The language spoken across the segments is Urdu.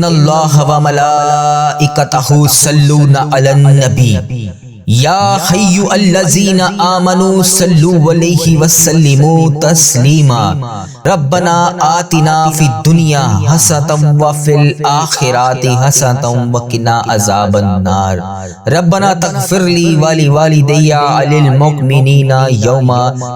ان اللہ و ملائکتہ یصلون علی النبی یا حی الذین آمنوا صلوا علیہ وسلموا تسلیما ربنا آتنا فی الدنیا حسنۃ وفی الآخرۃ حسنۃ وقنا عذاب النار ربنا تغفر لی ولوالدی وللمؤمنین یوم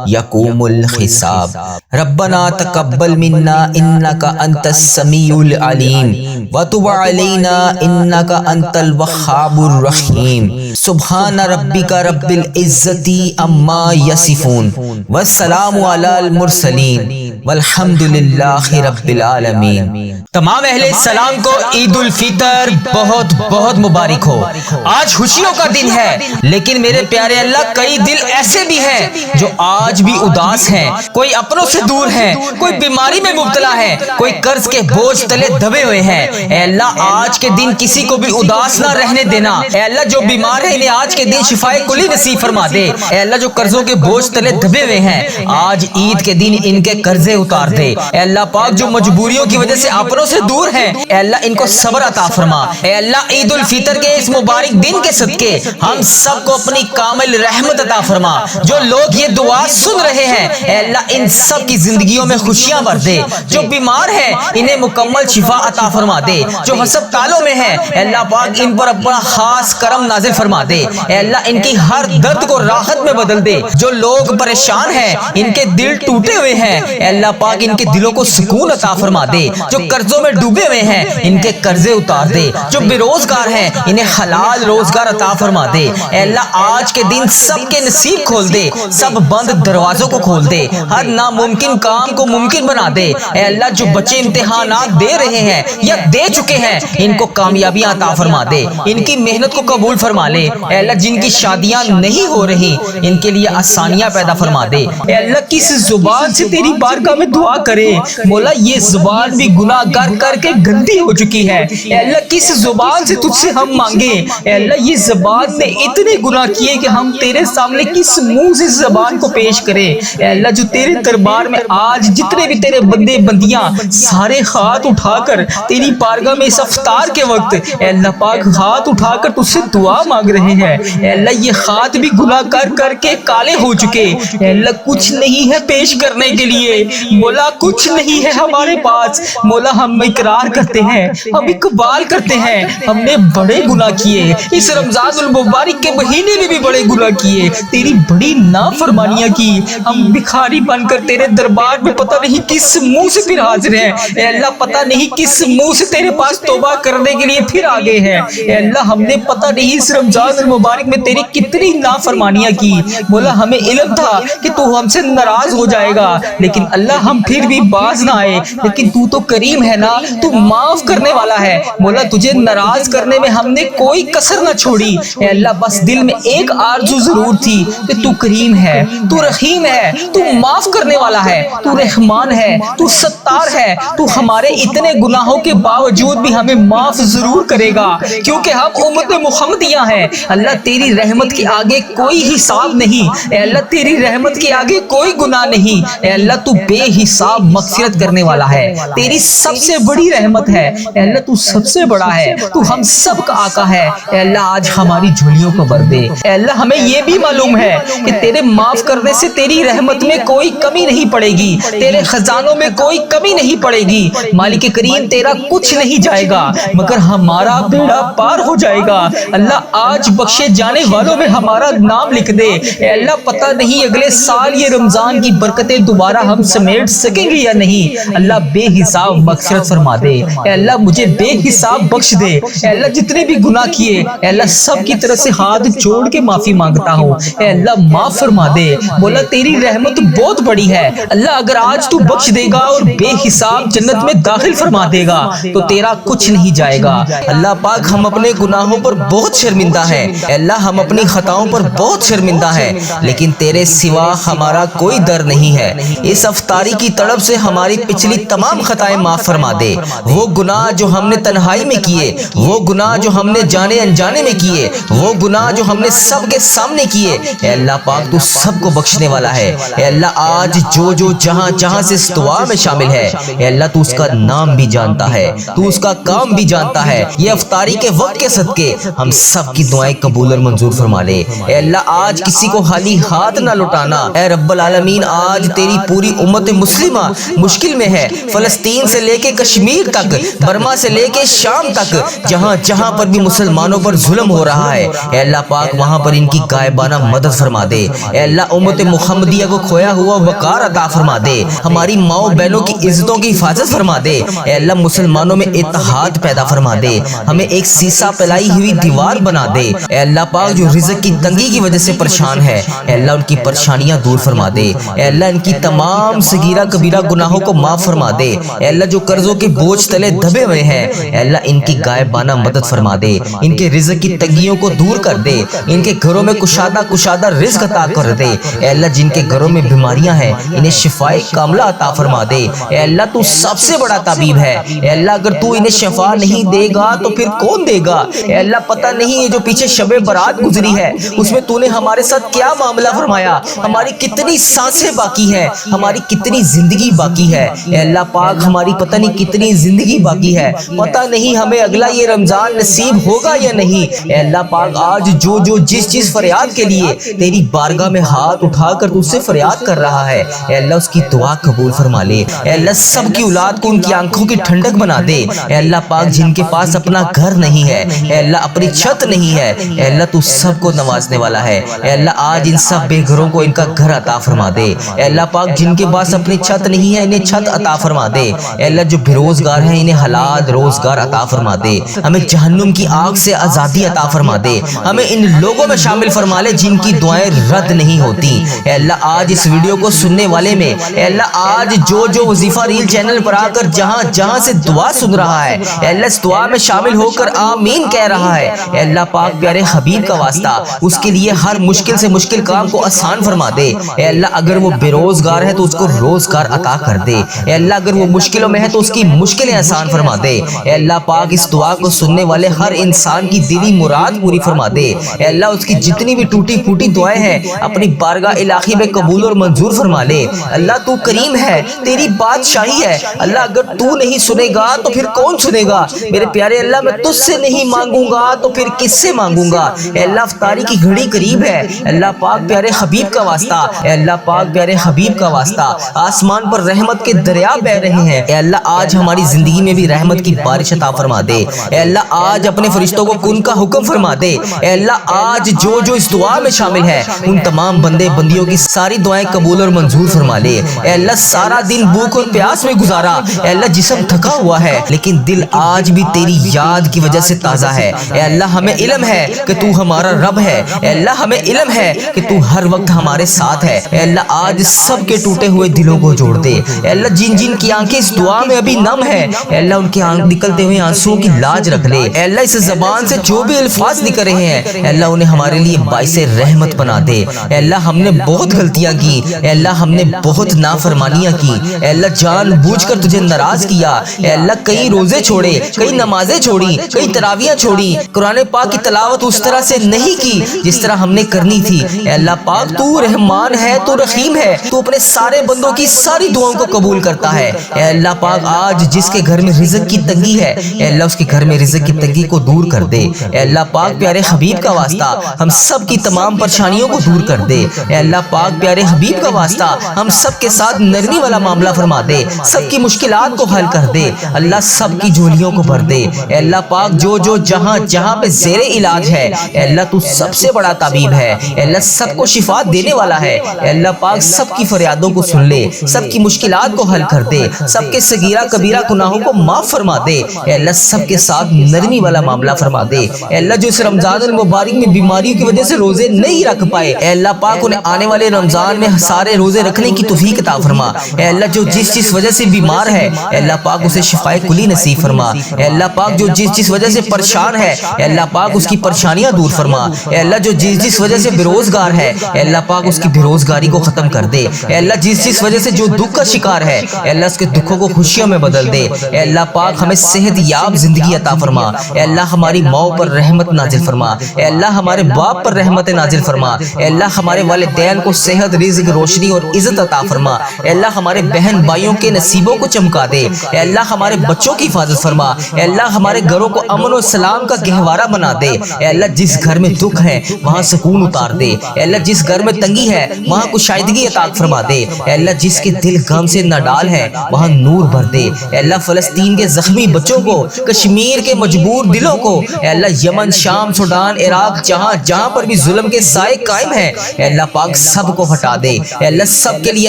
یقوم الحساب ربنا تقبل منا انک انت السمیع العلیم وتب علینا انک انت الوہاب الرحیم سبحان ربک رب العزت عما یصفون والسلام علی المرسلین والحمد للہ رب العالمین۔ تمام اہل اسلام کو عید الفطر بہت بہت مبارک ہو۔ آج خوشیوں کا دن ہے، لیکن میرے پیارے اللہ کئی دل ایسے بھی ہیں جو آج بھی اداس ہیں، کوئی اپنوں سے دور ہیں، کوئی بیماری میں مبتلا ہے، کوئی قرض کے بوجھ تلے دبے ہوئے ہیں۔ اے اللہ آج کے دن کسی کو بھی اداس نہ رہنے دینا۔ اے اللہ جو بیمار ہے انہیں آج کے دن شفائے کلی نصیب فرما دے۔ اے اللہ جو قرضوں کے بوجھ تلے دبے ہوئے ہیں آج عید کے دن ان کے قرضے اتار دے۔ اے اللہ پاک جو مجبوریوں کی وجہ سے اپنوں سے دور ہیں اے اللہ ان کو صبر عطا فرما۔ اے اللہ عید الفطر کے اس مبارک دن کے صدقے ہم سب کو اپنی کامل رحمت عطا فرما۔ جو لوگ یہ دعا سن رہے ہیں اے اللہ ان سب کی زندگیوں میں خوشیاں بھر دے۔ جو بیمار ہیں انہیں مکمل شفا عطا فرما دے۔ جو ہسپتالوں میں ہیں اے اللہ پاک ان پر اپنا خاص کرم نازل فرما دے۔ اے اللہ ان کی ہر درد کو راحت میں بدل دے۔ جو لوگ پریشان ہیں ان کے دل ٹوٹے ہوئے ہیں اے اللہ پاک ان کے دلوں کو سکون عطا فرما دے۔ جو قرضوں میں ڈوبے ہوئے ہیں ان کے قرضے اتار دے۔ جو بے روزگار ہیں انہیں حلال روزگار عطا فرما دے۔ اے اللہ آج کے دن سب کے نصیب کھول دے، سب بند دروازوں کو کھول دے، ہر ناممکن کام کو ممکن بنا دے۔ اے اللہ جو بچے امتحانات دے رہے ہیں یا دے چکے ہیں ان کو کامیابیاں عطا فرما دے، ان کی محنت کو قبول فرما لے۔ اے اللہ جن کی شادیاں نہیں ہو رہی ان کے لیے آسانیاں پیدا فرما دے۔ اے اللہ کس زبان سے تیری بارگاہ میں دعا کرے مولا، یہ زبان بھی گناہ گر کر کے گندی ہو چکی ہے۔ اے اللہ کس زبان سے تجھ سے ہم مانگے، اے اللہ یہ زبان نے اتنے گناہ کیے کہ ہم تیرے سامنے کس منہ سے زبان کو پیش کریں۔ اے اللہ جو تیرے دربار میں آج جتنے بھی تیرے بندے بندیاں سارے ہاتھ اٹھا کر تیری بارگاہ میں اس افطار کے وقت اے اللہ پاک ہاتھ اٹھا کر تجھ سے دعا مانگ رہے ہیں، اے اللہ یہ ہاتھ بھی گناہ کر کر کے کالے ہو چکے۔ اے اللہ کچھ نہیں ہے پیش کرنے کے لیے مولا، کچھ نہیں ہے ہمارے پاس مولا، ہم اقرار کرتے ہیں، ہم اقبال کرتے ہیں ہم نے بڑے گناہ کیے، اس رمضان المبارک کے مہینے میں بھی بڑے گناہ کیے، تیری بڑی نافرمانیاں کی، ہم بھکاری بن کر تیرے دربار میں پتہ نہیں کس منہ سے پھر حاضر ہیں۔ اے اللہ پتہ نہیں کس منہ سے تیرے پاس توبہ کرنے کے لیے پھر آگے ہیں۔ اے اللہ ہم نے پتہ نہیں اس رمضان المبارک میں تیری کتنی نافرمانیاں کی مولا، ہمیں علم تھا کہ تو ہم سے ناراض ہو جائے گا، لیکن اللہ ہم پھر بھی باز نہ آئے، لیکن تو تو کریم ہے نا، تو معاف کرنے والا ہے مولا، تجھے ناراض کرنے میں ہم نے کوئی کسر نہ چھوڑی۔ اے اللہ بس دل میں ایک آرزو ضرور تھی کہ تو کریم ہے، تو رحیم ہے، تو معاف کرنے والا ہے، تو رحمان ہے، تو ستار ہے، تو ہمارے اتنے گناہوں کے باوجود بھی ہمیں معاف ضرور کرے گا کیونکہ ہم امت محمدیہ ہیں۔ اللہ تیری رحمت کے آگے کوئی حساب نہیں، اے اللہ تیری رحمت کے آگے کوئی گناہ نہیں، اے اللہ تو بے حساب مغفرت کرنے والا ہے، تیری سب سے بڑی رحمت ہے، اے اللہ تو سب سے بڑا ہے، تو ہم سب کا آقا ہے۔ اے اللہ آج ہماری جھولیوں کو بھر دے۔ اے اللہ ہمیں یہ بھی معلوم ہے کہ تیرے معاف کرنے سے تیری رحمت میں کوئی کمی نہیں پڑے گی، تیرے خزانوں میں کوئی کمی نہیں پڑے گی مالک کریم، تیرا کچھ نہیں جائے گا مگر ہمارا بیڑا پار ہو جائے گا۔ اللہ آج بخشے جانے والوں میں ہمارا نام لکھ دے۔ اے اللہ پتہ نہیں اگلے سال یہ رمضان کی برکتیں دوبارہ ہم سمیٹ سکیں گے یا نہیں، اللہ بے حساب مغفرت فرما دے۔ اے اللہ مجھے بے حساب بخش دے۔ اے اللہ جتنے بھی گناہ کیے اے اللہ سب کی طرف سے ہاتھ جوڑ کے معافی مانگتا ہوں، اے اللہ معاف فرما دے مولا، تیری رحمت بہت بڑی ہے اللہ، اگر آج تو بخش دے گا اور بے حساب جنت میں داخل فرما دے گا تو تیرا کچھ نہیں جائے گا۔ اللہ پاک ہم اپنے گناہوں پر بہت شرمندہ ہیں، اے اللہ ہم اپنی خطاؤں پر بہت شرمندہ ہیں، لیکن تیرے سوا ہمارا کوئی در نہیں ہے۔ اس افطار افطاری کی طلب سے ہماری پچھلی تمام خطائیں معاف فرما دے۔ وہ گناہ جو ہم نے تنہائی میں کیے، وہ گناہ جو ہم نے جانے انجانے میں کیے، وہ گناہ جو ہم نے سب کے سامنے کیے، اے اللہ پاک تو سب کو بخشنے والا ہے۔ اے اللہ آج جو جہاں جہاں سے اس دعا میں شامل ہے، اے اللہ تو اس کا نام بھی جانتا ہے، تو اس کا کام بھی جانتا ہے۔ یہ افطاری کے وقت کے صدقے ہم سب کی دعائیں قبول اور منظور فرما لے۔ اے اللہ آج کسی کو خالی ہاتھ نہ لوٹانا۔ اے رب العالمین آج تیری پوری امت مسلمہ مشکل میں ہے، فلسطین سے لے کے کشمیر تک، برما سے لے کے شام تک، جہاں جہاں پر بھی مسلمانوں پر ظلم ہو رہا ہے، اے اللہ پاک وہاں پر ان کی غائبانہ مدد فرما دے۔ اے اللہ امت محمدیہ کو کھویا ہوا وقار عطا فرما دے، ہماری ماؤں بہنوں کی عزتوں کی حفاظت فرما دے۔ اے اللہ مسلمانوں میں اتحاد پیدا فرما دے، ہمیں ایک سیسا پلائی ہوئی دیوار بنا دے۔ اے اللہ پاک جو رزق کی تنگی کی وجہ سے پریشان ہے، اے اللہ ان کی پریشانیاں دور فرما دے۔ اے اللہ ان کی تمام صغیرہ کبیرہ گناہوں کو معاف فرما دے۔ اے اللہ جو قرضوں کے بوجھ تلے دبے ہوئے ہیں، اے اللہ ان کی غائبانہ مدد فرما دے، ان کے رزق کی تنگیوں کو دور کر دے، ان کے گھروں میں کشادہ رزق عطا کر دے۔ اے اللہ جن کے گھروں میں بیماریاں ہیں انہیں شفائے کاملہ عطا فرما دے۔ اے اللہ تو سب سے بڑا طبیب ہے، اے اللہ اگر تو انہیں شفا نہیں دے گا تو پھر کون دے گا؟ اے اللہ پتہ نہیں یہ جو پیچھے شب برات گزری ہے اس میں تو نے ہمارے ساتھ کیا معاملہ فرمایا، ہماری کتنی سانسیں باقی ہیں، ہماری کتنی زندگی باقی ہے۔ اے اللہ پاک ہماری پتہ نہیں کتنی زندگی باقی ہے، پتہ نہیں ہمیں اگلا یہ رمضان نصیب ہوگا یا نہیں۔ اے اللہ پاک آج جو جس چیز فریاد کے لیے تیری بارگاہ میں ہاتھ اٹھا کر تو اس سے فریاد کر رہا ہے، اے اللہ اس کی دعا قبول فرما لے۔ اے اللہ سب کی اولاد کو ان کی آنکھوں کی ٹھنڈک بنا دے۔ اے اللہ پاک جن کے پاس اپنا گھر نہیں ہے، اے اللہ اپنی چھت نہیں ہے، اے اللہ تو سب کو نوازنے والا ہے۔ اے اللہ آج ان سب بے گھروں کو ان کا گھر عطا فرما دے۔ اے اللہ پاک جن کے پاس اپنی چھت نہیں ہے انہیں چھت عطا فرما دے۔ اے اللہ جو بے روزگار ہیں انہیں حلال روزگار عطا فرما دے، ہمیں جہنم کی آگ سے آزادی عطا فرما دے، ہمیں ان لوگوں میں شامل فرما لے جن کی دعائیں رد نہیں ہوتی۔ اے اللہ آج اس ویڈیو کو سننے والے میں، اے اللہ آج جو وظیفہ ریل چینل پر آ کر جہاں جہاں سے دعا سن رہا ہے، اے اللہ اس دعا میں شامل ہو کر آمین کہہ رہا ہے، اے اللہ پاک پیارے حبیب کا واسطہ اس کے لیے ہر مشکل سے مشکل کام کو آسان فرما دے۔ اے اللہ اگر وہ بے روزگار ہے تو اس کو روزگار عطا کر دے۔ اے اللہ اگر وہ مشکلوں میں ہے تو اس کی مشکلیں آسان فرما دے۔ اے اللہ پاک اس دعا کو سننے والے ہر انسان کی دلی مراد پوری فرما دے۔ اے اللہ اس کی جتنی بھی ٹوٹی پھوٹی دعائیں ہیں اپنی بارگاہ الہی میں قبول اور منظور فرما لے۔ اللہ تو کریم ہے، تیری بادشاہی ہے، اللہ اگر تو نہیں سنے گا تو پھر کون سنے گا؟ میرے پیارے اللہ میں تجھ سے نہیں مانگوں گا تو پھر کس سے مانگوں گا؟ اے اللہ افطاری کی گھڑی قریب ہے، اللہ پاک پیارے حبیب کا واسطہ، اے اللہ پاک پیارے حبیب کا واسطہ آسمان پر رحمت کے دریا بہ رہے ہیں۔ اے اللہ آج ہماری زندگی میں بھی رحمت کی بارش عطا فرما دے۔ اے اللہ آج اپنے فرشتوں کو کن کا حکم فرما دے۔ اے اللہ آج جو اس دعا میں شامل ہے ان تمام بندے بندیوں کی ساری دعائیں قبول اور منظور فرما لے۔ اے اللہ سارا دن بھوک اور پیاس میں گزارا، اے اللہ جسم تھکا ہوا ہے لیکن دل آج بھی تیری یاد کی وجہ سے تازہ ہے۔ اے اللہ ہمیں علم ہے کہ تو ہمارا رب ہے، اے اللہ ہمیں علم ہے کہ تو ہر وقت ہمارے ساتھ ہے۔ اے اللہ آج سب کے ٹوٹے ہوئے دلوں کو جوڑ دے۔ اے اللہ جن کی آنکھیں اس دعا میں ابھی نم ہے، اے اللہ ان کی نکلتے ہوئے آنسوں کی لاج رکھ لے۔ اے اللہ اس زبان سے جو بھی الفاظ نکل رہے ہیں اے اللہ انہیں ہمارے لیے باعث رحمت بنا دے۔ اے اللہ ہم نے بہت غلطیاں کی، اے اللہ ہم نے بہت نافرمانیاں کی، اے اللہ جان بوجھ کر تجھے ناراض کیا، اے اللہ کئی روزے چھوڑے، کئی نمازیں چھوڑی، کئی تراویحیں چھوڑی، قرآن پاک کی تلاوت اس طرح سے نہیں کی جس طرح ہم نے کرنی تھی۔ اے اللہ پاک تو رحمان ہے، تو رحیم ہے، تو اپنے سارے بندوں کی ساری دعاؤں کو قبول کرتا ہے۔ اے اللہ پاک آج جس کے گھر میں رزق کی تنگی ہے اے اللہ اس کے گھر میں رزق کی تنگی کو دور کر دے۔ اے اللہ پاک پیارے حبیب کا واسطہ ہم سب کی تمام پریشانیوں کو دور کر دے۔ اے اللہ پاک پیارے حبیب کا واسطہ ہم سب کے ساتھ نرمی والا معاملہ فرما دے، سب کی مشکلات کو حل کر دے، اللہ سب کی جھولیوں کو بھر دے۔ اے اللہ پاک جو جہاں جہاں پہ زیر علاج ہے اے اللہ تو سب سے بڑا طبیب ہے، اے اللہ سب کو شفا دینے والا ہے۔ اے اللہ پاک سب کی فریادوں کو سن لے، سب کی مشکلات کو حل کر دے، سب کے صغیرہ کبیرہ گناہوں کو معاف فرما دے۔ اے اللہ سب کے ساتھ نرمی والا معاملہ فرما دے۔ اے اللہ جو اس رمضان المبارک میں بیماریوں کی وجہ سے روزے نہیں رکھ پائے اے اللہ پاک انہیں آنے والے رمضان میں سارے روزے رکھنے کی توفیق عطا فرما۔ اے اللہ جو جس وجہ سے بیمار ہے اے اللہ پاک اسے شفائے کلی نصیب فرما۔ اے اللہ پاک جو جس وجہ سے پریشان ہے اے اللہ پاک اس کی پریشانیاں دور فرما۔ اے اللہ جو جس وجہ سے بے روزگار ہے اے اللہ پاک اس کی بے روزگاری کو ختم کر دے۔ اے اللہ جس وجہ وجہ سے جو دکھ کا شکار ہے اے اللہ اس کے دکھوں کو خوشیوں میں بدل دے۔ اے اللہ پاک ہمیں صحت یاب زندگی عطا فرما۔ اے اللہ ہماری ماؤں پر رحمت نازل فرما۔ اے اللہ ہمارے باپ پر رحمت نازل فرما۔ اے اللہ ہمارے والدین کو صحت، رزق، روشنی اور عزت عطا فرما۔ اے اللہ ہمارے بہن بھائیوں کے نصیبوں کو چمکا دے۔ اے اللہ ہمارے بچوں کی حفاظت فرما۔ اے اللہ ہمارے گھروں کو امن و سلام کا گہوارہ بنا دے۔ اے اللہ جس گھر میں دکھ ہے وہاں سکون اتار دے۔ اے اللہ جس گھر میں تنگی ہے وہاں کشائیدگی عطا فرما دے۔ اے اللہ جس کے دل غم سے نڈال ہے وہاں نور بھر دے۔ اے اللہ فلسطین کے زخمی بچوں کو، کشمیر کے مجبور دلوں کو، اے اللہ یمن، شام، سوڈان، عراق، جہاں جہاں پر بھی ظلم کے سائے قائم ہیں اے اللہ پاک سب کو ہٹا دے۔ اے اللہ سب کے لیے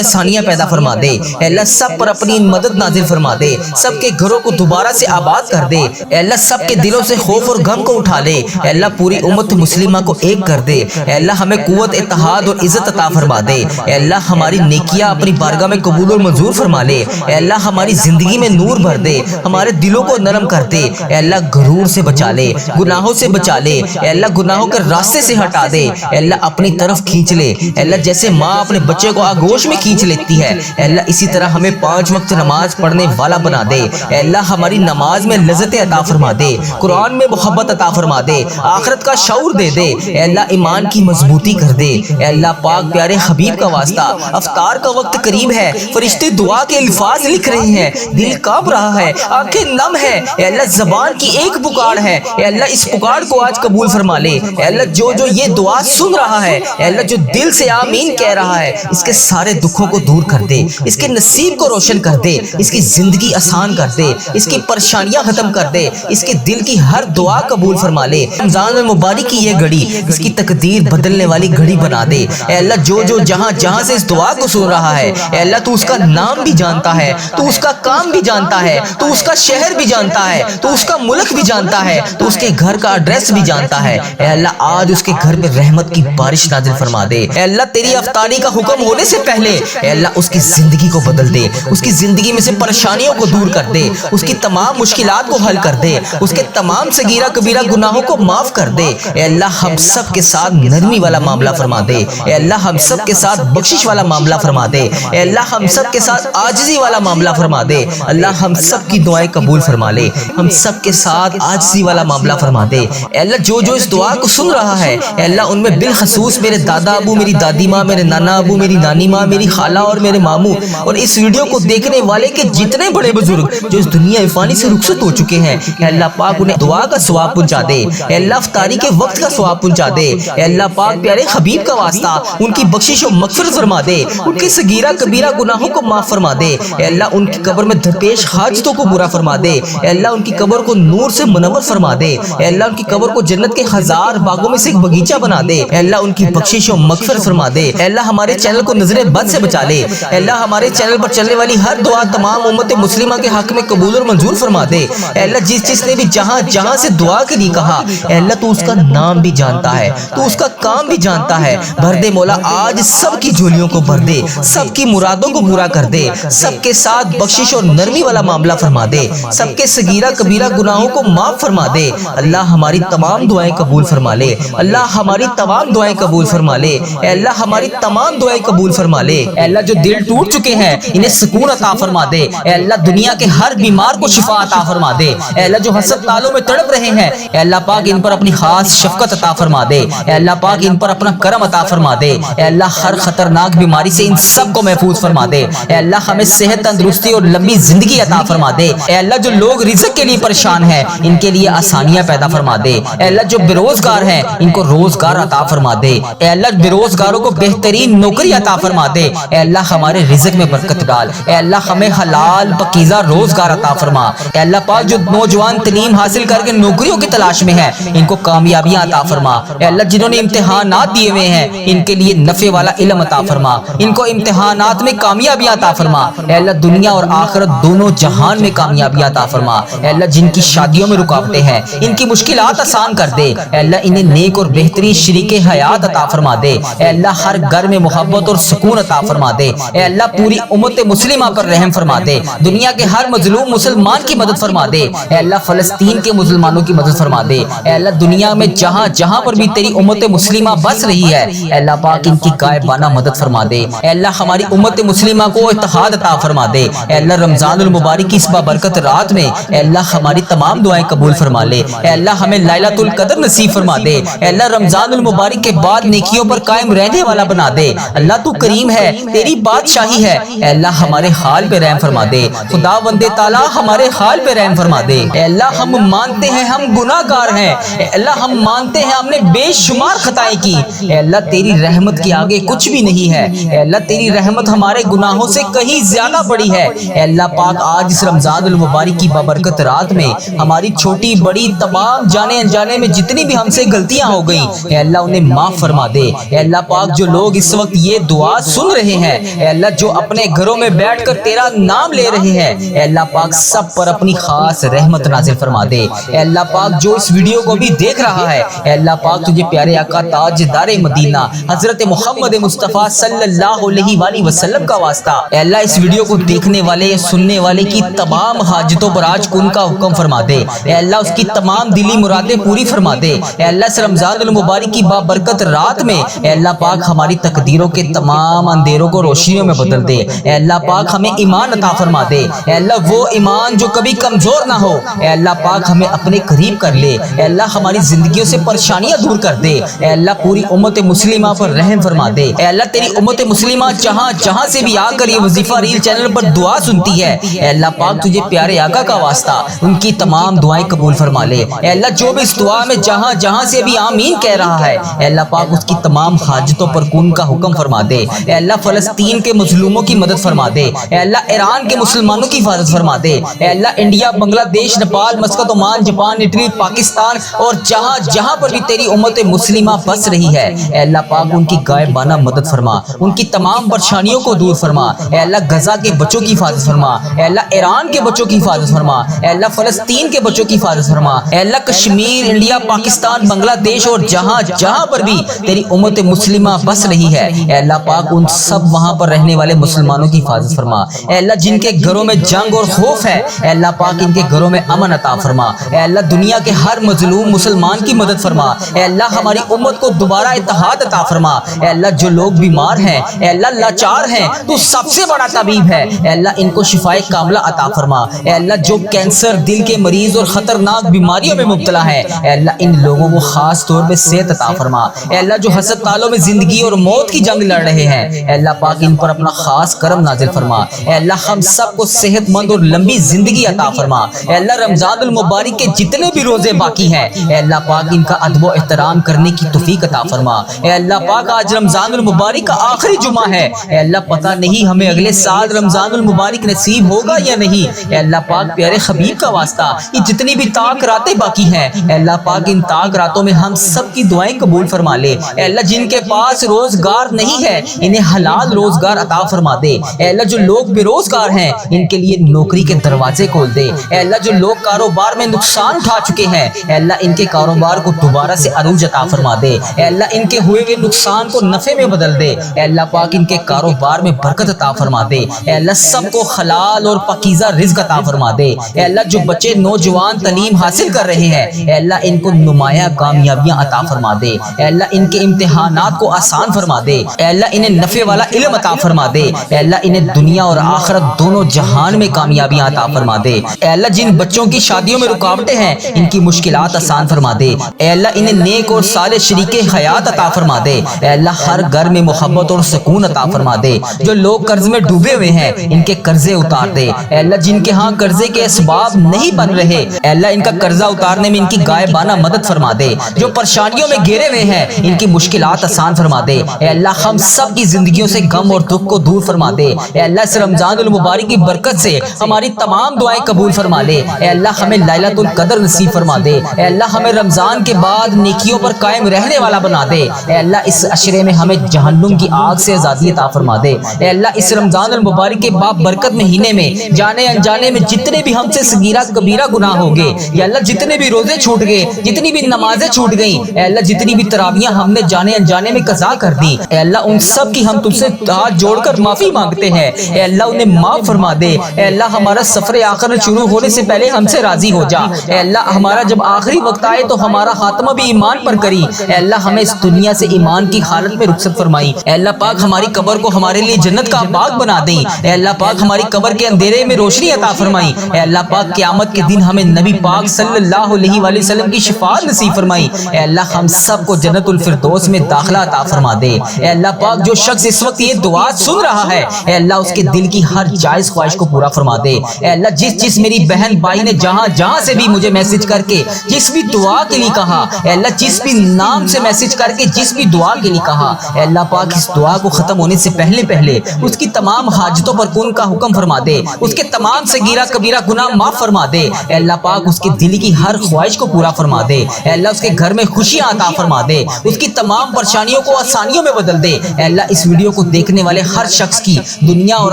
آسانیاں پیدا فرما دے۔ اے اللہ سب پر اپنی مدد نازل فرما دے۔ سب کے گھروں کو دوبارہ سے آباد کر دے۔ اے اللہ سب کے دلوں سے خوف اور غم کو اٹھا لے۔ اے اللہ پوری امت مسلمہ کو ایک کر دے۔ اے اللہ ہمیں قوت، اتحاد اور عزت عطا فرما دے۔ اے اللہ ہماری نیکیاں اپنی بارگاہ میں قبول اور منظور فرما لے۔ اے اللہ ہماری زندگی میں نور بھر دے، ہمارے دلوں کو نرم کر دے۔ اے اللہ غرور سے بچا لے، گناہوں سے بچا لے۔ اے اللہ گناہوں کے راستے سے ہٹا دے۔ اے اللہ اپنی طرف کھینچ لے۔ اے اللہ جیسے ماں اپنے بچے کو آغوش میں کھینچ لیتی ہے اے اللہ اسی طرح ہمیں 5 وقت نماز پڑھنے والا بنا دے۔ اے اللہ ہماری نماز میں لذت عطا فرما دے، قرآن میں محبت عطا فرما دے، آخرت کا شعور دے دے۔ اے اللہ ایمان کی مضبوطی کر دے۔ اے اللہ پاک پیارے حبیب کا واسطہ افطار کا وقت قریب ہے، فرشتے دعا کے الفاظ لکھ رہے ہیں، دل کانپ رہا ہے، آنکھیں نم ہے۔ اے اللہ زبان کی ایک پکار ہے، اے اللہ اس پکار کو آج قبول فرما لے۔ اے اللہ جو یہ دعا سن رہا ہے اے اللہ جو دل سے آمین کہہ رہا ہے اس کے سارے دکھوں کو دور کر دے، اس کے نصیب کو روشن کر دے، اس کی زندگی آسان کر دے، اس کی پریشانیاں ختم کر دے، اس کے دل کی ہر دعا قبول فرما لے۔ رمضان المبارک کی یہ گھڑی اس کی تقدیر بدلنے والی گھڑی بنا دے۔ اے اللہ جو جہاں جہاں سے اس دعا کو سن رہا ہے اے اللہ تو اس کا نام بھی جانتا ہے، تو اس کا کام بھی جانتا ہے، تو اس کا شہر بھی جانتا ہے، تو اس کا ملک بھی جانتا ہے، تو اس کے گھر کا ایڈریس بھی جانتا ہے۔ اے اللہ آج اس کے گھر پہ رحمت کی بارش نازل فرما دے۔ اے اللہ تیری افطاری کا حکم ہونے سے پہلے اے اللہ اس کی زندگی کو بدل دے، اس کی زندگی میں سے پریشانیوں کو دور کر دے، اس کی تمام مشکلات کو حل کر دے، اس کے تمام صغیرہ کبیرہ گناہوں کو معاف کر دے۔ اے اللہ ہم سب کے ساتھ نرمی والا معاملہ فرما دے۔ اے اللہ ہم سب کے ساتھ بخشش والا معاملہ فرما دے۔ اے اللہ ہم سب کے ساتھ عاجزی والا معاملہ فرما دے۔ اللہ ہم سب کی دعائیں قبول فرما لے، ہم سب کے ساتھ عاجزی والا معاملہ فرما دے۔ اے اللہ جو اس دعا کو سن رہا ہے اے اللہ ان میں بالخصوص میرے دادا ابو، میری دادی ماں، میرے نانا ابو، میری نانی ماں، میری خالہ اور میرے ماموں اور اس ویڈیو کو دیکھنے والے کے جتنے بڑے بزرگ جو اس دنیا فانی سے رخصت ہو چکے ہیں اے اللہ پاک انہیں دعا کا ثواب پہنچا دے۔ اے اللہ افطاری کے وقت کا ثواب پہنچا دے۔ اے اللہ پاک پیارے حبیب کا واسطہ ان کی بخشش و مغفرت فرما دے، ان کے صغیرہ کبیرہ گناہوں کو معاف فرما دے۔ اے اللہ ان کی قبر میں درپیش حاجتوں کو پورا فرما دے۔ اے اللہ ان کی قبر کو نور سے منور فرما دے۔ اے اللہ ان کی قبر کو جنت کے 1000 باغوں میں سے ایک بغیچہ بنا دے۔ اے اللہ ان کی بخشش و مغفرت فرما دے۔ اے اللہ ہمارے چینل کو نظر بد سے بچا لے۔ اے اللہ ہمارے چینل پر چلنے والی ہر دعا تمام امت مسلمہ کے حق میں قبول اور منظور فرما دے۔ اے اللہ جس نے بھی جہاں جہاں سے دعا کے لیے کہا اے اللہ تو اس کا نام بھی جانتا ہے، تو اس کا کام بھی جانتا ہے۔ بھر دے مولا آج سب کی جھولیوں کو بھر دے، سب کی مرادوں کو پورا کر دے، سب کے ساتھ بخشش اور نرمی والا معاملہ فرما دے، سب کے صغیرہ کبیرہ گناہوں کو معاف فرما دے۔ اللہ ہماری تمام دعائیں قبول فرما لے۔ اللہ ہماری تمام دعائیں قبول فرما لے۔ اے اللہ ہماری تمام دعائیں قبول فرما لے۔ اے اللہ جو دل ٹوٹ چکے ہیں انہیں سکون عطا فرما دے۔ اے اللہ دنیا کے ہر بیمار کو شفا عطا فرما دے۔ اے اللہ جو ہسپتالوں میں تڑپ رہے ہیں اے اللہ پاک ان پر اپنی خاص شفقت عطا فرما دے۔ اے اللہ پاک ان پر اپنا کرم عطا فرما دے۔ اے اللہ ہر خطرناک بیماری سے ان سب کو محفوظ فرما دے۔ اے اللہ ہمیں صحت، تندرستی اور لمبی زندگی عطا فرما دے۔ اے اللہ جو لوگ رزق کے لیے پریشان ہیں ان کے لیے آسانیاں پیدا فرما دے۔ اے اللہ جو بے روزگار ہیں ان کو روزگار عطا فرما دے۔ اے اللہ بے روزگاروں کو بہترین نوکری عطا فرما دے۔ اے اللہ ہمارے رزق میں برکت ڈال۔ اے اللہ ہمیں حلال پاکیزہ روزگار عطا فرما۔ اے اللہ پاک جو نوجوان تعلیم حاصل کر کے نوکریوں کی تلاش میں ہیں ان کو کامیابیاں عطا فرما۔ اے اللہ جنہوں نے امتحانات دیے ہوئے ہیں ان کے لیے نفع والا علم عطا فرما، ان کو امتحانات میں کامیابیاں عطا فرما۔ اے اللہ دنیا اور آخرت دونوں جہان میں کامیابیاں عطا فرما۔ اے اللہ جن کی شادیوں میں رکاوٹیں ہیں ان کی مشکلات آسان کر دے۔ اے اللہ انہیں نیک اور بہترین شریک حیات عطا فرما دے۔ اے اللہ ہر گھر میں محبت اور سکون عطا فرما دے۔ اے اللہ پوری امت مسلمہ پر رحم فرما دے، دنیا کے ہر مظلوم مسلمان کی مدد فرما دے۔ اے اللہ فلسطین کے مسلمانوں کی مدد فرما دے۔ اے اللہ دنیا میں جہاں جہاں پر بھی تیری امت مسلمہ بس رہی ہے اے اللہ پاک ان کی غائبانہ مدد فرما دے۔ اے اللہ ہماری امت مسلمہ کو اتحاد عطا فرما دے۔ اے اللہ رمضان المبارک کی اس بابرکت رات میں اے اللہ ہماری تمام دعائیں قبول فرما لے۔ اے اللہ ہمیں لیلۃ القدر نصیب فرما دے۔ اے اللہ رمضان المبارک کے بعد نیکیوں پر قائم رہنے والا بنا دے۔ اللہ تو کریم ہے، تیری بادشاہی ہے، اے اللہ ہمارے حال پہ رحم فرما دے۔ خداوند تعالی ہمارے حال پہ رحم فرما دے۔ اے اللہ ہم مانتے ہیں ہم گناہ گار ہیں، اے اللہ ہم مانتے ہیں ہم نے بے شمار خطائیں کی، اے اللہ تیری رحمت کے آگے کچھ بھی نہیں ہے، اے اللہ تیری رحمت ہمارے گناہوں سے کہیں زیادہ بڑی ہے۔ اے اللہ پاک آج اس رمضان المبارک کی بابرکت رات میں ہماری چھوٹی بڑی تمام جانے انجانے میں جتنی بھی ہم سے غلطیاں ہو گئیں اے اللہ انہیں معاف فرما دے۔ اے اللہ پاک جو لوگ اس وقت یہ دعا سن رہے ہیں اے اللہ جو اپنے گھروں میں بیٹھ کر تیرا نام لے رہے ہیں اے اللہ پاک سب پر اپنی خاص رحمت نازل فرما دے۔ اے اللہ پاک جو اس ویڈیو کو بھی دیکھ رہا ہے اے اللہ پاک تجھے پیارے آقا تاجدار مدینہ حضرت محمد مصطفیٰ صلی اللہ علیہ وآلہ وسلم کا واسطہ اے اللہ اس ویڈیو کو دیکھنے والے سننے والے کی تمام حاجتوں پر آج کن کا حکم فرما دے۔ اے اللہ اس کی تمام دلی مرادیں پوری فرما دے۔ اے اللہ اس رمضان المبارک کی بابرکت رات میں اے اللہ پاک ہماری تقدیروں کے تمام اندھیروں کو روشنیوں میں بدل دے۔ اے اللہ پاک ہمیں ایمان عطا فرما دے۔ اے اللہ وہ ایمان جو کبھی کمزور نہ ہو اے اللہ پاک ہمیں اپنے قریب کر لے۔ اے اللہ ہماری زندگیوں سے پریشانیاں دور کر دے۔ اے اللہ پوری امت مسلمہ پر رحم فرما دے۔ اے اللہ تیری امت مسلمہ جہاں جہاں سے بھی آ کر یہ وظیفہ ریل چینل پر دعا سنتی ہے اے اللہ پاک تجھے پیارے آقا کا واسطہ ان کی تمام دعائیں قبول فرما لے۔ اے اللہ جو بھی اس دعا میں جہاں جہاں سے بھی آمین کہہ رہا ہے اے اللہ پاک اس کی تمام حاجتوں پر کن کا حکم فرما دے۔ اے اللہ فلسطین کے مظلوموں کی مدد فرما دے۔ اے اللہ ایران کے مسلمانوں کی حفاظت فرما دے۔ اے اللہ انڈیا بنگلہ دیش Nepal Muscat Oman Japan Italy Pakistan اور جہاں جہاں پر بھی تیری امت مسلمہ بس رہی ہے اے اللہ پاک ان کی غائبانہ مدد فرما، ان کی تمام پریشانیوں کو دور فرما۔ اے اللہ غزہ کے بچوں کی حفاظت فرما، اے اللہ ایران کے بچوں کی حفاظت فرما، اے اللہ فلسطین کے بچوں کی حفاظت فرما، اے اللہ کشمیر انڈیا پاکستان بنگلہ دیش اور جہاں جہاں پر بھی تیری امت مسلمہ بس رہی ہے اے اللہ پاک ان سب وہاں پر رہنے والے مسلمانوں کی حفاظت فرما۔ اے اللہ جن کے گھروں میں جنگ اور خوف ہے اے اللہ پاک ان کے گھروں میں امن عطا فرما۔ اے اللہ دنیا کے ہر مظلوم مسلمان کی مدد فرما۔ اے اللہ ہماری امت کو دوبارہ اتحاد عطا فرما۔ اے اللہ جو لوگ بیمار ہیں اے اللہ لاچار ہیں تو سب سے بڑا طبیب ہے اے اللہ ان کو شفائے کاملہ عطا فرما۔ اے اللہ جو کینسر دل کے مریض اور خطرناک بیماریوں میں مبتلا ہے اے اللہ ان لوگوں کو خاص طور پہ صحت عطا فرما۔ اے اللہ جو ہسپتالوں میں زندگی اور موت کی جنگ لڑ رہے ہیں اے اللہ پاک ان پر اپنا خاص کرم نازل فرما۔ اے اللہ ہم سب کو صحت مند اور لمبی زندگی عطا فرما۔ اے اللہ رمضان المبارک کے جتنے بھی روزے باقی ہیں اے اللہ پاک ان کا ادب و احترام کرنے کی توفیق عطا فرما۔ اے اللہ پاک آج رمضان المبارک کا آخری جمعہ ہے اے اللہ پتہ نہیں ہمیں اگلے سال رمضان المبارک نصیب ہوگا یا نہیں اے اللہ پاک پیارے حبیب کا واسطہ یہ جتنی بھی طاق راتیں باقی ہیں اے اللہ پاک ان طاق راتوں میں ہم سب کی دعائیں قبول فرما لے۔ اے اللہ جن کے پاس روزگار نہیں ہے انہیں حلال روزگار عطا فرما دے۔ اے اللہ جو لوگ بے روزگار ہیں ان کے لیے نوکری کے دروازے کھول دے۔ اے اللہ جو لوگ کاروبار میں نقصان اٹھا چکے ہیں اے اللہ ان کے کاروبار کو دوبارہ سے عروج عطا فرما دے۔ اے اللہ ان کے ہوئے نقصان کو نفع میں بدل دے۔ اے اللہ پاک ان کے کاروبار میں برکت عطا فرما دے۔ اے اللہ سب کو حلال اور پاکیزہ رزق عطا فرما دے۔ اے اللہ جو بچے نوجوان تعلیم حاصل کر رہے ہیں اے اللہ ان کو نمایاں کامیابیاں عطا فرما دے۔ اے اللہ ان کے امتحانات کو آسان فرما دے۔ اے اللہ انہیں نفع والا علم عطا فرما دے۔ اے اللہ انہیں دنیا اور آخرت دونوں جہان میں کامیابیاں عطا فرما دے۔ اے اللہ جن بچوں کی شادیوں میں رکاوٹیں ہیں ان کی مشکلات آسان فرما دے۔ اے اللہ انہیں نیک اور صالح شریک حیات عطا فرما دے۔ اے اللہ ہر گھر میں محبت اور سکون عطا فرما دے۔ جو لوگ قرض میں ڈوبے ہوئے ہیں ان کے قرضے اتار دے۔ اے اللہ جن کے ہاں قرضے کے اسباب نہیں بن رہے اے اللہ ان کا قرضہ اتارنے میں ان کی غائبانہ مدد فرما دے۔ جو پریشانیوں میں گھیرے ہوئے ہیں ان کی مشکلات آسان فرما دے۔ اے اللہ ہم سب کی زندگیوں سے غم اور دکھ کو دور فرما دے۔ اے اللہ اس رمضان المبارک کی برکت سے ہماری تمام دعائیں قبول فرما لے۔ اے اللہ ہمیں لیلۃ القدر نصیب فرما دے۔ اے اللہ ہمیں رمضان کے بعد نیکیوں پر قائم رہنے والا بنا دے۔ اے اللہ اس عشرے میں ہمیں جہنم کی آگ سے آزادی عطا فرما دے۔ اے اللہ اس رمضان المبارک کے باب برکت مہینے میں جانے انجانے میں جتنے بھی ہم سے صغیرہ کبیرہ گناہ ہو گئے یا اللہ جتنے بھی روزے چھوٹ گئے جتنی بھی نمازیں چھوٹ گئیں اے اللہ جتنی بھی تراویحیں ہم نے جانے انجانے میں قضا کر دی اے اللہ ان سب کی ہم تم سے ہاتھ جوڑ کر معافی مانگتے ہیں۔ اے اللہ انہیں معاف فرما دے۔ اے اللہ ہمارا سفر آخر شروع ہونے سے پہلے ہم سے راضی ہو جا۔ اے اللہ ہمارا جب آخری وقت آئے تو ہمارا خاتمہ بھی ایمان پر کری۔ اے اللہ ہمیں اس دنیا سے ایمان کی حالت میں رخصت فرمائی۔ اے اللہ پاک ہماری قبر کو ہمارے لیے جنت کا باغ بنا دیں۔ اے اللہ پاک ہماری قبر کے اندھیرے میں روشنی عطا فرمائی۔ اے اللہ پاک قیامت کے دن ہمیں نبی پاک صلی اللہ علیہ وآلہ وسلم کی شفاعت نصیب فرمائی۔ اے اللہ ہم سب کو جنت الفردوس میں داخلہ عطا فرما دے۔ اے اللہ پاک جو شخص اس وقت یہ دعا سن رہا ہے، اے اللہ اس کے دل کی ہر جائز خواہش کو پورا فرما دے۔ اے اللہ جس میری بہن بھائی نے جہاں سے بھی مجھے میسج کر کے جس بھی دعا کے لیے کہا، اے اللہ جس بھی نام سے میسج کر کے جس بھی دعا کے لیے کہا، اے اللہ پاک اس دعا کو ختم ہونے سے پہلے اس کی تمام حاجتوں پر کن کا حکم فرما دے، اس کے تمام صغیرہ کبیرہ گناہ معاف فرما دے۔ اے اللہ پاک اس کے دل کی ہر خواہش کو پورا فرما دے۔ اے اللہ اس کے گھر میں خوشیاں عطا فرما دے، اس کی تمام پریشانیوں کو آسانیوں میں بدل دے۔ اے اللہ اس ویڈیو کو دیکھنے والے ہر شخص کی دنیا اور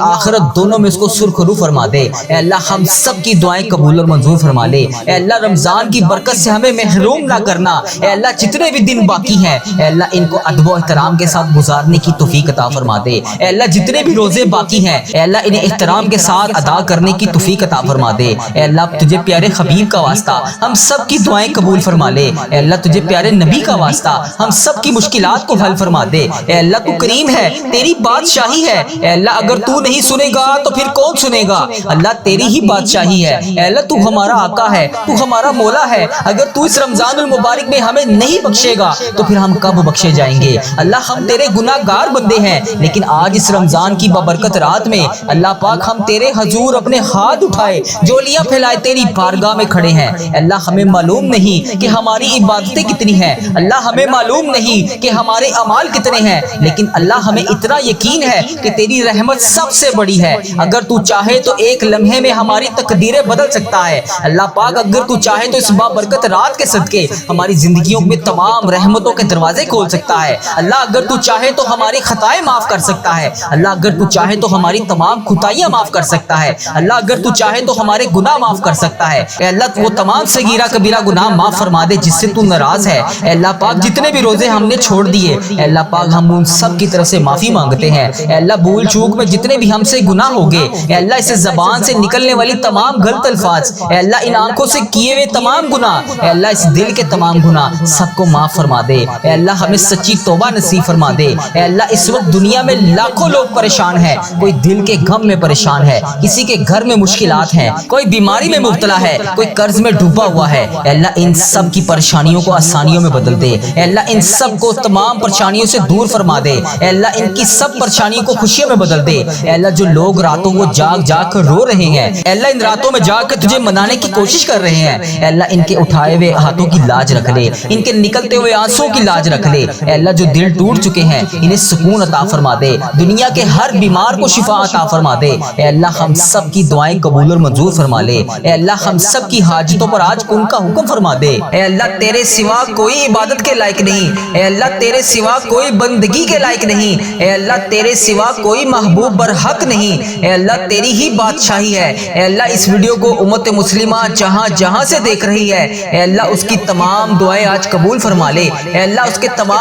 آخرت دونوں میں اس کو سرخرو فرما دے۔ اے اللہ ہم سب کی دعائیں قبول اور منظور فرما لے۔ اے اللہ رمضان کی برکت سے ہمیں محروم نہ کرنا۔ اے اللہ جتنے بھی دن باقی ہیں، اے اللہ ان کو ادب و احترام کے ساتھ گزارنے کی توفیق عطا فرما دے۔ اے اللہ جتنے بھی روزے باقی ہیں، اے اللہ انہیں احترام کے ساتھ ادا کرنے کی توفیق عطا فرما دے۔ اے اللہ تجھے پیارے حبیب کا واسطہ ہم سب کی دعائیں قبول فرما لے۔ اے اللہ تجھے پیارے نبی کا واسطہ ہم سب کی مشکلات کو حل فرما دے۔ اے اللہ تو کریم ہے، تیری بادشاہی ہے۔ اے اللہ اگر تو نہیں سنے گا تو پھر کون سنے گا؟ اللہ تیری ہی بادشاہی ہے۔ اے اللہ تو ہمارا آقا ہے، تو ہمارا مولا ہے۔ اگر تو اس رمضان المبارک میں ہمیں نہیں بخشے گا تو پھر ہم کب بخشے جائیں گے؟ اللہ ہم تیرے گناہ گار بندے ہیں، لیکن آج اس رمضان کی بابرکت رات میں اللہ پاک ہم تیرے حضور اپنے ہاتھ اٹھائے جولیاں پھیلائے تیری بارگاہ میں کھڑے ہیں۔ اللہ ہمیں معلوم نہیں کہ ہماری عبادتیں کتنی ہیں، اللہ ہمیں معلوم نہیں کہ ہمارے اعمال کتنے ہیں، لیکن اللہ ہمیں اتنا یقین ہے کہ تیری رحمت سب سے بڑی ہے۔ اگر تو چاہے تو ایک لمحے میں ہماری تقدیریں بدل سکتا ہے۔ اللہ پاک اگر تو چاہے تو اس بابرکت رات کے صدقے ہماری زندگیوں میں تمام رحمتوں کے دروازے کھول سکتا ہے۔ اللہ اگر تو چاہے تو ہماری خطائیں معاف کر سکتا ہے۔ اللہ اگر تو چاہے تو ہماری تمام خطائیاں معاف کر سکتا ہے۔ اللہ اگر تو چاہے تو ہمارے گناہ معاف کر سکتا ہے۔ اے اللہ وہ تمام صغیرہ کبیرہ گناہ معاف فرما دے جس سے تو ناراض ہے۔ اے اللہ پاک جتنے بھی روزے ہم نے چھوڑ دیے، اے اللہ پاک ہم ان سب کی طرف سے معافی مانگتے ہیں۔ اے اللہ بھول چوک میں جتنے بھی ہم سے گناہ ہو گئے، اے اللہ اس زبان سے نکلنے والی تمام غلط الفاظ، اے اللہ ان آنکھوں سے کیے ہوئے تمام گناہ، اے اللہ اس دل کے تمام گناہ سب کو معاف فرما دے۔ اے اللہ ہمیں سچی توبہ نصیب فرما دے۔ اے اللہ اس وقت دنیا میں لاکھوں لوگ پریشان ہیں، کوئی دل کے غم میں پریشان ہے، کسی کے گھر میں مشکلات ہیں، کوئی بیماری میں مبتلا ہے، کوئی قرض میں ڈوبا ہوا ہے۔ اے اللہ ان سب کی پریشانیوں کو آسانیوں میں بدل دے۔ اے اللہ ان سب کو تمام پریشانیوں سے دور فرما دے۔ اے اللہ ان کی سب پریشانیوں کو خوشیوں میں بدل دے۔ اے اللہ جو لوگ راتوں کو جاگ کر رو رہے ہیں، اے اللہ ان راتوں میں جاگ کر تجھے منانے کی کوشش کر رہے ہیں، اے اللہ ان کے اٹھائے ہوئے ہاتھوں کی لاج رکھ لے، ان کے نکلتے ہوئے آنسوں کی لاج رکھ لے۔ اے اللہ جو دل ٹوٹ چکے ہیں انہیں سکون عطا فرما دے، دنیا کے ہر بیمار کو شفا عطا فرما دے۔ اے اللہ ہم سب کی دعائیں قبول اور منظور فرما لے۔ اے اللہ ہم سب کی حاجتوں پر آج کن کا حکم فرما دے۔ اے اللہ تیرے سوا کوئی عبادت کے لائق نہیں، اے اللہ تیرے سوا کوئی بندگی کے لائق نہیں، اے اللہ تیرے سوا کوئی محبوب برحق نہیں، اے اللہ تیری ہی بادشاہی ہے۔ اے اللہ اس ویڈیو کو امت مسلمہ جہاں سے دیکھ رہی ہے، اے اللہ اس کی تمام دعائیں آج قبول فرما لے۔ اے اللہ اس کے تمام